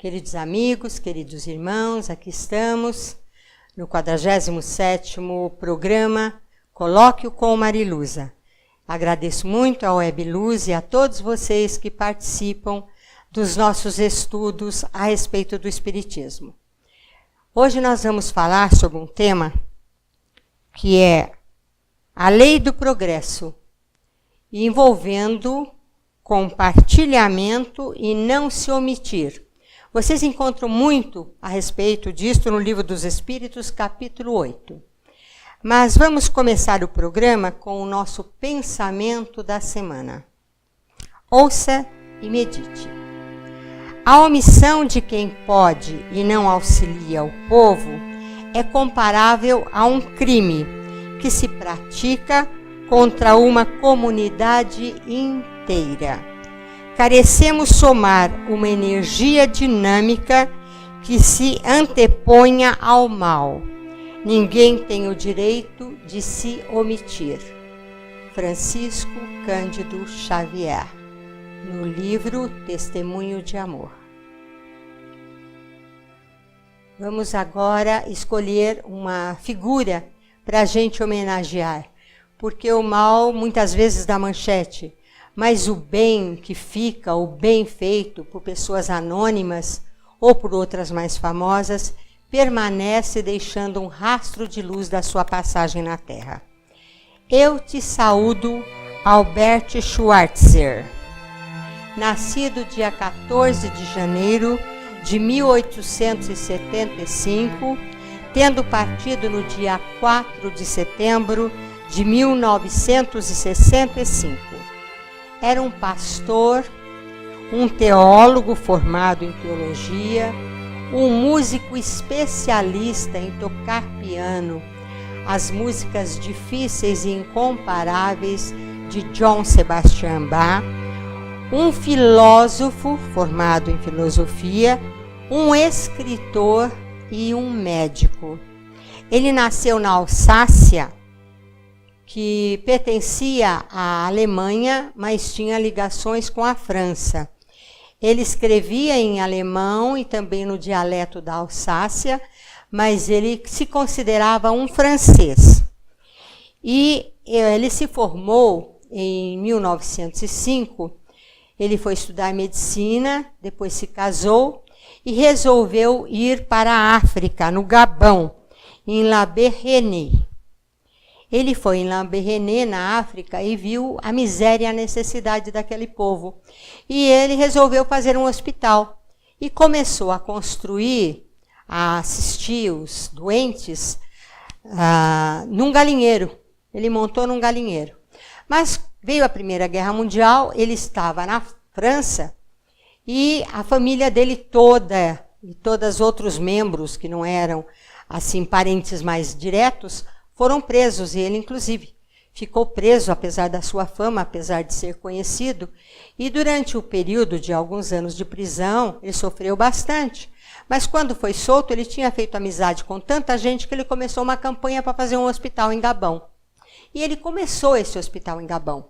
Queridos amigos, queridos irmãos, aqui estamos no 47º programa Colóquio com Mariluza. Agradeço muito à Web Luz e a todos vocês que participam dos nossos estudos a respeito do Espiritismo. Hoje nós vamos falar sobre um tema que é a lei do progresso, envolvendo compartilhamento e não se omitir. Vocês encontram muito a respeito disto no Livro dos Espíritos, capítulo 8. Mas vamos começar o programa com o nosso pensamento da semana. Ouça e medite. A omissão de quem pode e não auxilia o povo é comparável a um crime que se pratica contra uma comunidade inteira. Carecemos somar uma energia dinâmica que se anteponha ao mal. Ninguém tem o direito de se omitir. Francisco Cândido Xavier, no livro Testemunho de Amor. Vamos agora escolher uma figura para a gente homenagear, porque o mal muitas vezes dá manchete, mas o bem que fica, o bem feito por pessoas anônimas ou por outras mais famosas, permanece deixando um rastro de luz da sua passagem na Terra. Eu te saúdo, Albert Schweitzer. Nascido dia 14 de janeiro de 1875, tendo partido no dia 4 de setembro de 1965. Era um pastor, um teólogo formado em teologia, um músico especialista em tocar piano, as músicas difíceis e incomparáveis de Johann Sebastian Bach, um filósofo formado em filosofia, um escritor e um médico. Ele nasceu na Alsácia, que pertencia à Alemanha, mas tinha ligações com a França. Ele escrevia em alemão e também no dialeto da Alsácia, mas ele se considerava um francês. E ele se formou em 1905, ele foi estudar medicina, depois se casou e resolveu ir para a África, no Gabão, em La Bérénie. Ele foi em La Bérénie, na África, e viu a miséria e a necessidade daquele povo. E ele resolveu fazer um hospital. E começou a construir, a assistir os doentes num galinheiro. Ele montou num galinheiro. Mas veio a Primeira Guerra Mundial, ele estava na França, e a família dele toda, e todos os outros membros que não eram assim parentes mais diretos, foram presos, e ele, inclusive, ficou preso, apesar da sua fama, apesar de ser conhecido. E durante o período de alguns anos de prisão, ele sofreu bastante. Mas quando foi solto, ele tinha feito amizade com tanta gente que ele começou uma campanha para fazer um hospital em Gabão. E ele começou esse hospital em Gabão.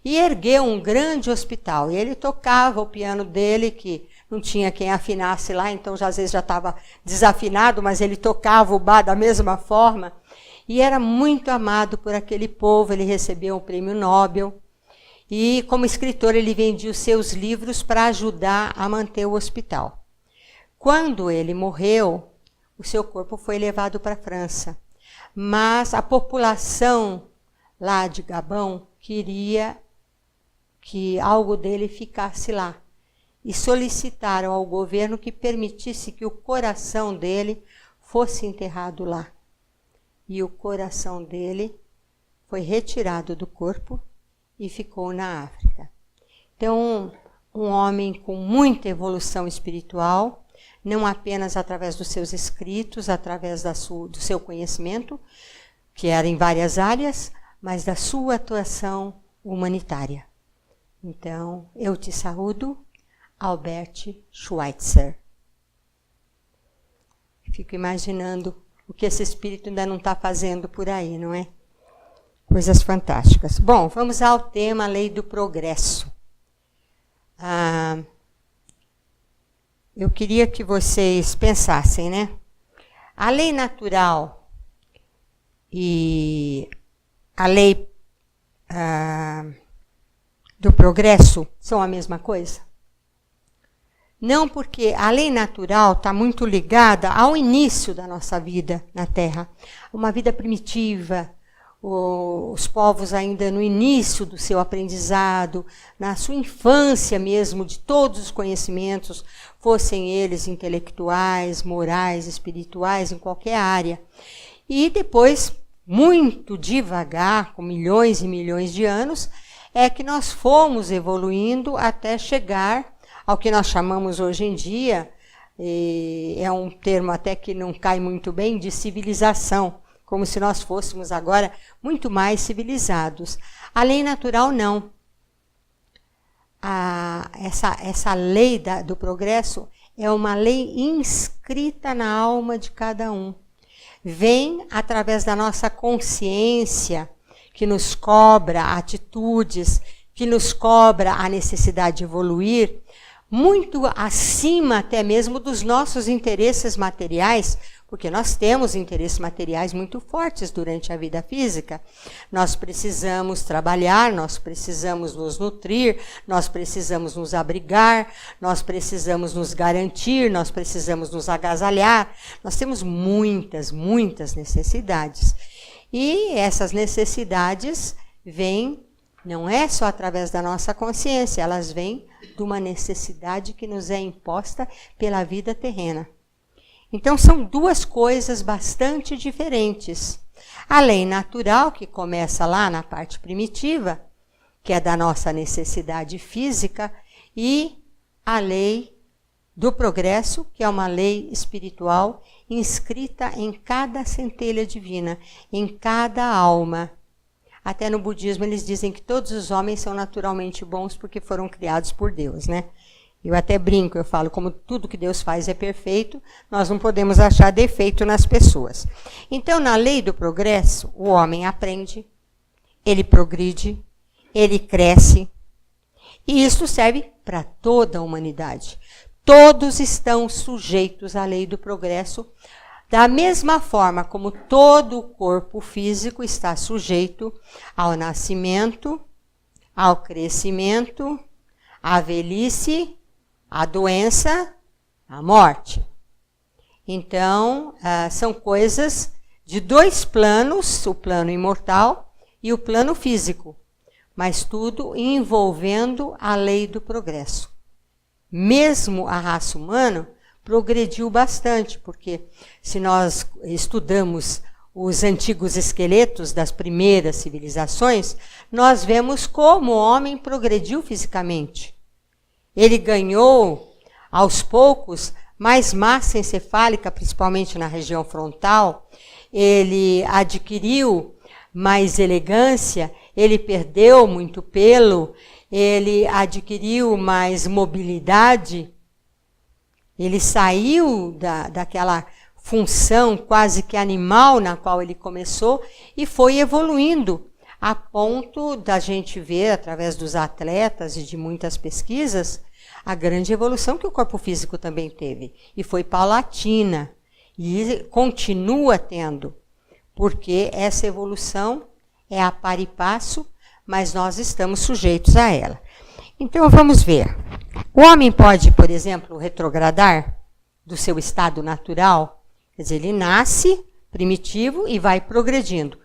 E ergueu um grande hospital. E ele tocava o piano dele, que não tinha quem afinasse lá, então às vezes já estava desafinado, mas ele tocava o bar da mesma forma. E era muito amado por aquele povo, ele recebeu um prêmio Nobel. E como escritor ele vendia os seus livros para ajudar a manter o hospital. Quando ele morreu, o seu corpo foi levado para a França. Mas a população lá de Gabão queria que algo dele ficasse lá. E solicitaram ao governo que permitisse que o coração dele fosse enterrado lá. E o coração dele foi retirado do corpo e ficou na África. Então, um homem com muita evolução espiritual, não apenas através dos seus escritos, através do seu conhecimento, que era em várias áreas, mas da sua atuação humanitária. Então, eu te saúdo, Albert Schweitzer. Fico imaginando o que esse espírito ainda não está fazendo por aí, não é? Coisas fantásticas. Bom, vamos ao tema Lei do Progresso. eu queria que vocês pensassem, né? A lei natural e a lei do progresso são a mesma coisa? Não, porque a lei natural está muito ligada ao início da nossa vida na Terra. Uma vida primitiva, os povos ainda no início do seu aprendizado, na sua infância mesmo, de todos os conhecimentos, fossem eles intelectuais, morais, espirituais, em qualquer área. E depois, muito devagar, com milhões e milhões de anos, é que nós fomos evoluindo até chegar ao que nós chamamos hoje em dia, é um termo até que não cai muito bem, de civilização, como se nós fôssemos agora muito mais civilizados. A lei natural não. Essa lei do progresso é uma lei inscrita na alma de cada um. Vem através da nossa consciência, que nos cobra atitudes, que nos cobra a necessidade de evoluir, muito acima até mesmo dos nossos interesses materiais, porque nós temos interesses materiais muito fortes durante a vida física. Nós precisamos trabalhar, nós precisamos nos nutrir, nós precisamos nos abrigar, nós precisamos nos garantir, nós precisamos nos agasalhar. Nós temos muitas, muitas necessidades. E essas necessidades vêm, não é só através da nossa consciência, elas vêm de uma necessidade que nos é imposta pela vida terrena. Então, são duas coisas bastante diferentes. A lei natural, que começa lá na parte primitiva, que é da nossa necessidade física, e a lei do progresso, que é uma lei espiritual inscrita em cada centelha divina, em cada alma. Até no budismo eles dizem que todos os homens são naturalmente bons porque foram criados por Deus, né? Eu até brinco, eu falo, como tudo que Deus faz é perfeito, nós não podemos achar defeito nas pessoas. Então, na lei do progresso, o homem aprende, ele progride, ele cresce, e isso serve para toda a humanidade. Todos estão sujeitos à lei do progresso, da mesma forma como todo o corpo físico está sujeito ao nascimento, ao crescimento, à velhice, à doença, à morte. Então, são coisas de dois planos, o plano imortal e o plano físico, mas tudo envolvendo a lei do progresso. Mesmo a raça humana progrediu bastante, porque se nós estudamos os antigos esqueletos das primeiras civilizações, nós vemos como o homem progrediu fisicamente. Ele ganhou, aos poucos, mais massa encefálica, principalmente na região frontal, ele adquiriu mais elegância, ele perdeu muito pelo, ele adquiriu mais mobilidade, ele saiu daquela função quase que animal na qual ele começou e foi evoluindo, a ponto da gente ver, através dos atletas e de muitas pesquisas, a grande evolução que o corpo físico também teve. E foi paulatina, e continua tendo, porque essa evolução é a par e passo, mas nós estamos sujeitos a ela. Então, vamos ver. O homem pode, por exemplo, retrogradar do seu estado natural? Quer dizer, ele nasce primitivo e vai progredindo.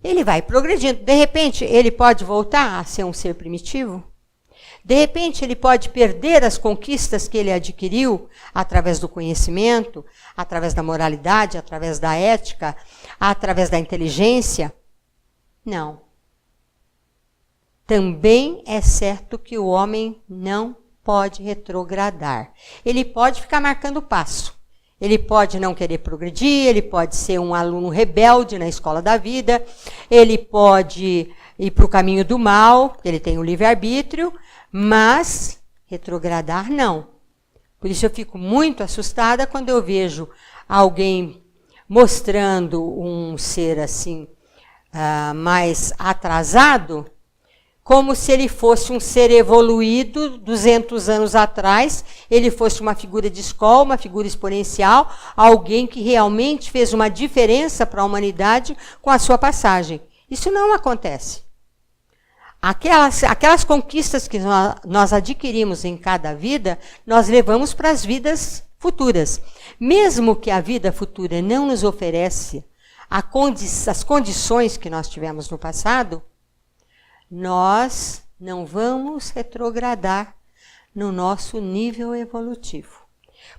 Ele vai progredindo. De repente, ele pode voltar a ser um ser primitivo? De repente, ele pode perder as conquistas que ele adquiriu através do conhecimento, através da moralidade, através da ética, através da inteligência? Não. Também é certo que o homem não pode retrogradar. Ele pode ficar marcando passo. Ele pode não querer progredir, ele pode ser um aluno rebelde na escola da vida, ele pode ir para o caminho do mal, ele tem o livre-arbítrio, mas retrogradar não. Por isso eu fico muito assustada quando eu vejo alguém mostrando um ser assim mais atrasado, como se ele fosse um ser evoluído 200 anos atrás, ele fosse uma figura de escola, uma figura exponencial, alguém que realmente fez uma diferença para a humanidade com a sua passagem. Isso não acontece. Aquelas conquistas que nós adquirimos em cada vida, nós levamos para as vidas futuras. Mesmo que a vida futura não nos ofereça as condições que nós tivemos no passado, nós não vamos retrogradar no nosso nível evolutivo.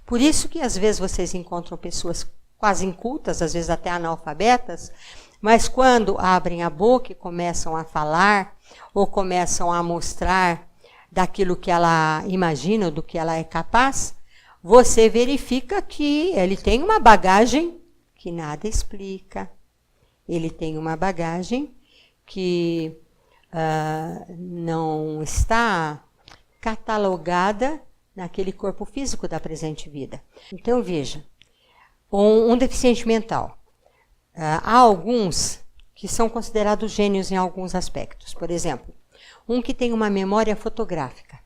Por isso que às vezes vocês encontram pessoas quase incultas, às vezes até analfabetas, mas quando abrem a boca e começam a falar, ou começam a mostrar daquilo que ela imagina, do que ela é capaz, você verifica que ele tem uma bagagem que nada explica. Ele tem uma bagagem que não está catalogada naquele corpo físico da presente vida. Então, veja, um deficiente mental. Há alguns que são considerados gênios em alguns aspectos. Por exemplo, um que tem uma memória fotográfica.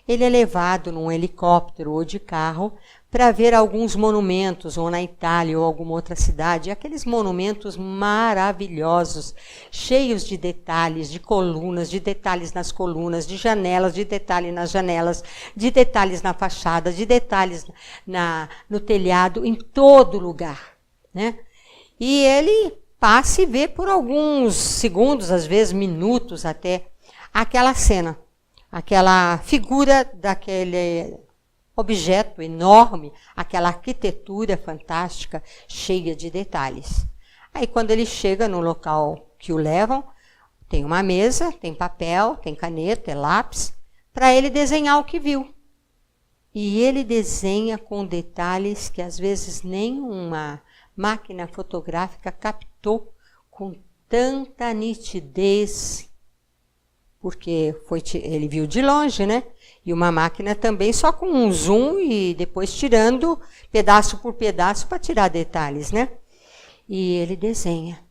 Ele é levado num helicóptero ou de carro para ver alguns monumentos, ou na Itália ou alguma outra cidade, aqueles monumentos maravilhosos, cheios de detalhes, de colunas, de detalhes nas colunas, de janelas, de detalhes nas janelas, de detalhes na fachada, de detalhes no telhado, em todo lugar, né? E ele passa e vê por alguns segundos, às vezes minutos até, aquela cena, aquela figura daquele objeto enorme, aquela arquitetura fantástica, cheia de detalhes. Aí quando ele chega no local que o levam, tem uma mesa, tem papel, tem caneta, tem lápis, para ele desenhar o que viu. E ele desenha com detalhes que às vezes nenhuma máquina fotográfica captou com tanta nitidez, porque ele viu de longe, né? E uma máquina também só com um zoom e depois tirando pedaço por pedaço para tirar detalhes, né? E ele desenha.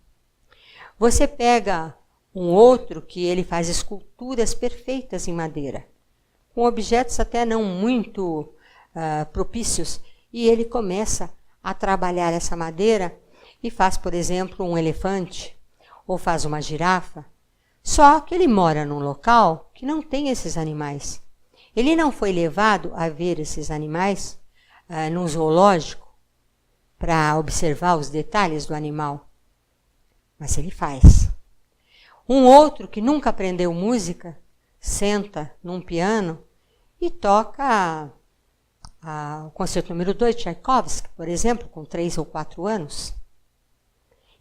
Você pega um outro que ele faz esculturas perfeitas em madeira, com objetos até não muito propícios, e ele começa a trabalhar essa madeira e faz, por exemplo, um elefante ou faz uma girafa. Só que ele mora num local que não tem esses animais. Ele não foi levado a ver esses animais num zoológico para observar os detalhes do animal. Mas ele faz. Um outro que nunca aprendeu música, senta num piano e toca o concerto número 2 de Tchaikovsky, por exemplo, com 3 ou 4 anos.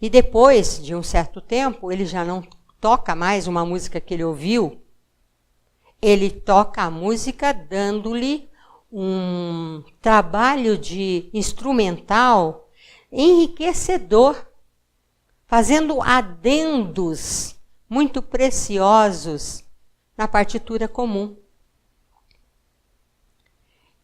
E depois de um certo tempo, ele já não toca mais uma música que ele ouviu, ele toca a música dando-lhe um trabalho de instrumental enriquecedor, fazendo adendos muito preciosos na partitura comum.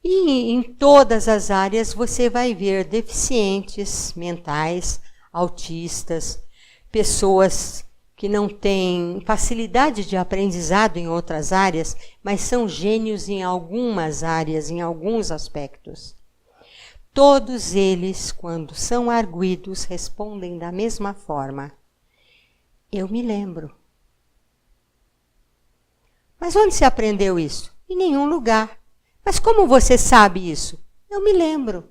E em todas as áreas você vai ver deficientes mentais, autistas, pessoas que não têm facilidade de aprendizado em outras áreas, mas são gênios em algumas áreas, em alguns aspectos. Todos eles, quando são arguidos, respondem da mesma forma. Eu me lembro. Mas onde se aprendeu isso? Em nenhum lugar. Mas como você sabe isso? Eu me lembro.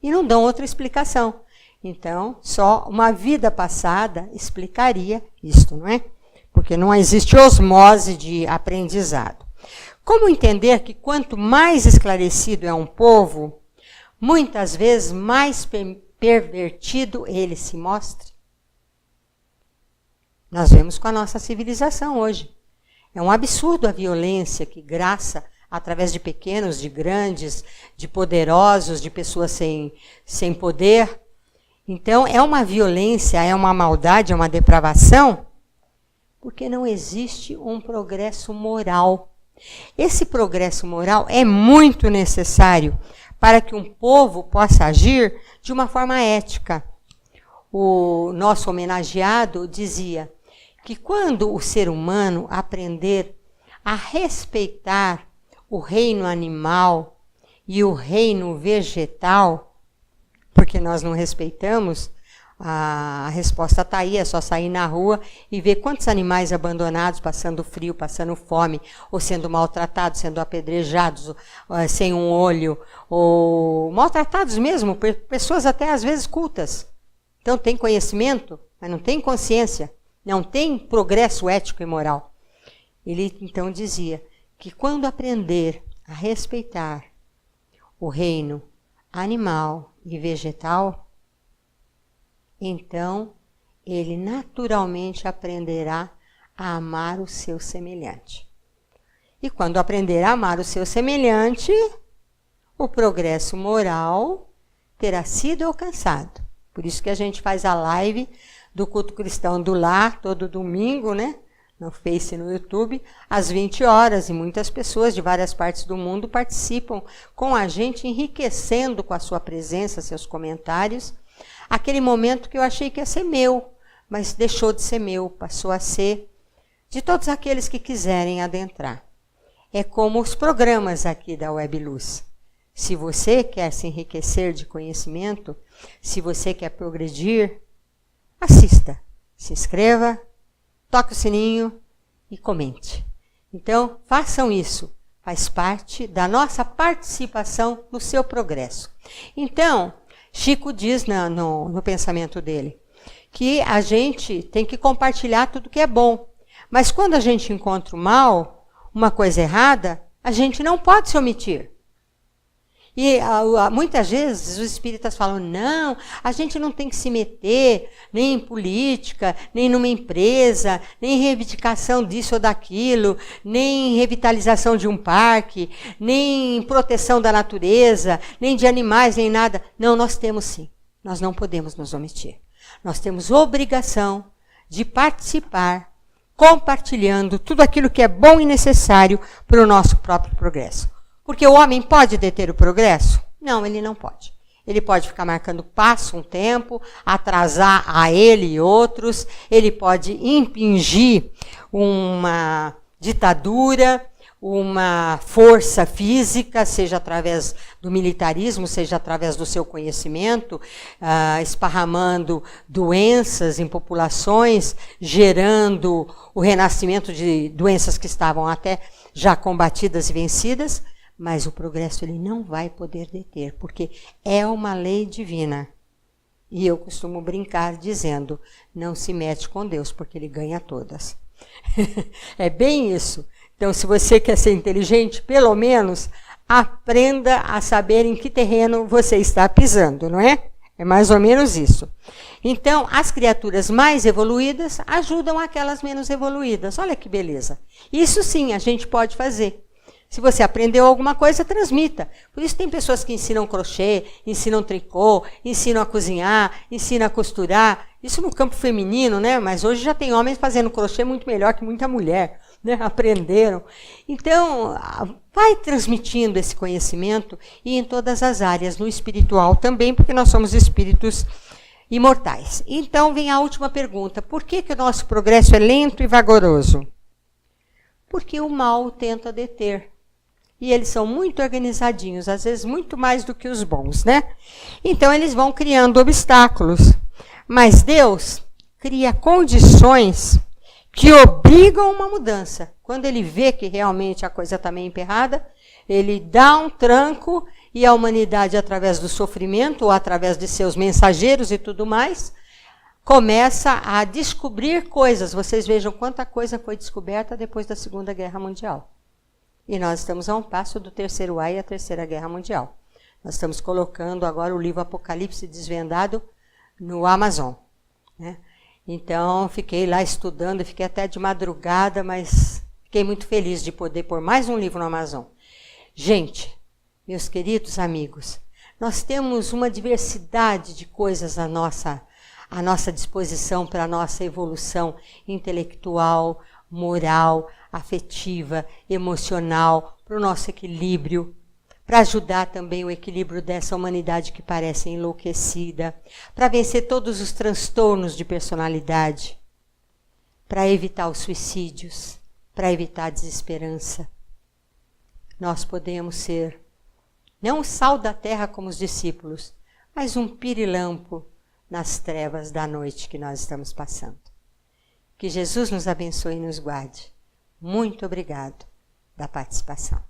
E não dão outra explicação. Então, só uma vida passada explicaria isto, não é? Porque não existe osmose de aprendizado. Como entender que quanto mais esclarecido é um povo, muitas vezes mais pervertido ele se mostre? Nós vemos com a nossa civilização hoje. É um absurdo a violência que graça através de pequenos, de grandes, de poderosos, de pessoas sem poder. Então, é uma violência, é uma maldade, é uma depravação, porque não existe um progresso moral. Esse progresso moral é muito necessário para que um povo possa agir de uma forma ética. O nosso homenageado dizia que quando o ser humano aprender a respeitar o reino animal e o reino vegetal, porque nós não respeitamos, a resposta está aí, é só sair na rua e ver quantos animais abandonados, passando frio, passando fome, ou sendo maltratados, sendo apedrejados, sem um olho, ou maltratados mesmo, pessoas até às vezes cultas. Então tem conhecimento, mas não tem consciência, não tem progresso ético e moral. Ele então dizia que quando aprender a respeitar o reino animal e vegetal, então ele naturalmente aprenderá a amar o seu semelhante. E quando aprender a amar o seu semelhante, o progresso moral terá sido alcançado. Por isso que a gente faz a live do Culto Cristão do Lar, todo domingo, né? No Face e no YouTube, às 20 horas. E muitas pessoas de várias partes do mundo participam com a gente, enriquecendo com a sua presença, seus comentários, aquele momento que eu achei que ia ser meu, mas deixou de ser meu, passou a ser de todos aqueles que quiserem adentrar. É como os programas aqui da Web Luz. Se você quer se enriquecer de conhecimento, se você quer progredir, assista, se inscreva, toque o sininho e comente. Então, façam isso. Faz parte da nossa participação no seu progresso. Então, Chico diz no pensamento dele que a gente tem que compartilhar tudo que é bom. Mas quando a gente encontra o mal, uma coisa errada, a gente não pode se omitir. E muitas vezes os espíritas falam, não, a gente não tem que se meter nem em política, nem numa empresa, nem em reivindicação disso ou daquilo, nem em revitalização de um parque, nem em proteção da natureza, nem de animais, nem nada. Não, nós temos sim. Nós não podemos nos omitir. Nós temos obrigação de participar, compartilhando tudo aquilo que é bom e necessário para o nosso próprio progresso. Porque o homem pode deter o progresso? Não, ele não pode. Ele pode ficar marcando passo um tempo, atrasar a ele e outros, ele pode impingir uma ditadura, uma força física, seja através do militarismo, seja através do seu conhecimento, esparramando doenças em populações, gerando o renascimento de doenças que estavam até já combatidas e vencidas. Mas o progresso ele não vai poder deter, porque é uma lei divina. E eu costumo brincar dizendo, não se mete com Deus, porque ele ganha todas. É bem isso. Então, se você quer ser inteligente, pelo menos aprenda a saber em que terreno você está pisando, não é? É mais ou menos isso. Então, as criaturas mais evoluídas ajudam aquelas menos evoluídas. Olha que beleza. Isso sim, a gente pode fazer. Se você aprendeu alguma coisa, transmita. Por isso tem pessoas que ensinam crochê, ensinam tricô, ensinam a cozinhar, ensinam a costurar. Isso no campo feminino, né? Mas hoje já tem homens fazendo crochê muito melhor que muita mulher, né? Aprenderam. Então, vai transmitindo esse conhecimento e em todas as áreas, no espiritual também, porque nós somos espíritos imortais. Então, vem a última pergunta. Por que o nosso progresso é lento e vagaroso? Porque o mal tenta deter. E eles são muito organizadinhos, às vezes muito mais do que os bons, né? Então, eles vão criando obstáculos. Mas Deus cria condições que obrigam uma mudança. Quando ele vê que realmente a coisa está meio emperrada, ele dá um tranco e a humanidade, através do sofrimento, ou através de seus mensageiros e tudo mais, começa a descobrir coisas. Vocês vejam quanta coisa foi descoberta depois da Segunda Guerra Mundial. E nós estamos a um passo do terceiro A e a Terceira Guerra Mundial. Nós estamos colocando agora o livro Apocalipse Desvendado no Amazon, né? Então, fiquei lá estudando, fiquei até de madrugada, mas fiquei muito feliz de poder pôr mais um livro no Amazon. Gente, meus queridos amigos, nós temos uma diversidade de coisas à nossa disposição para a nossa evolução intelectual, moral, afetiva, emocional, para o nosso equilíbrio, para ajudar também o equilíbrio dessa humanidade que parece enlouquecida, para vencer todos os transtornos de personalidade. para evitar os suicídios, para evitar a desesperança. Nós podemos ser não o sal da terra como os discípulos, mas um pirilampo nas trevas da noite que nós estamos passando. Que Jesus nos abençoe e nos guarde. Muito obrigado da participação.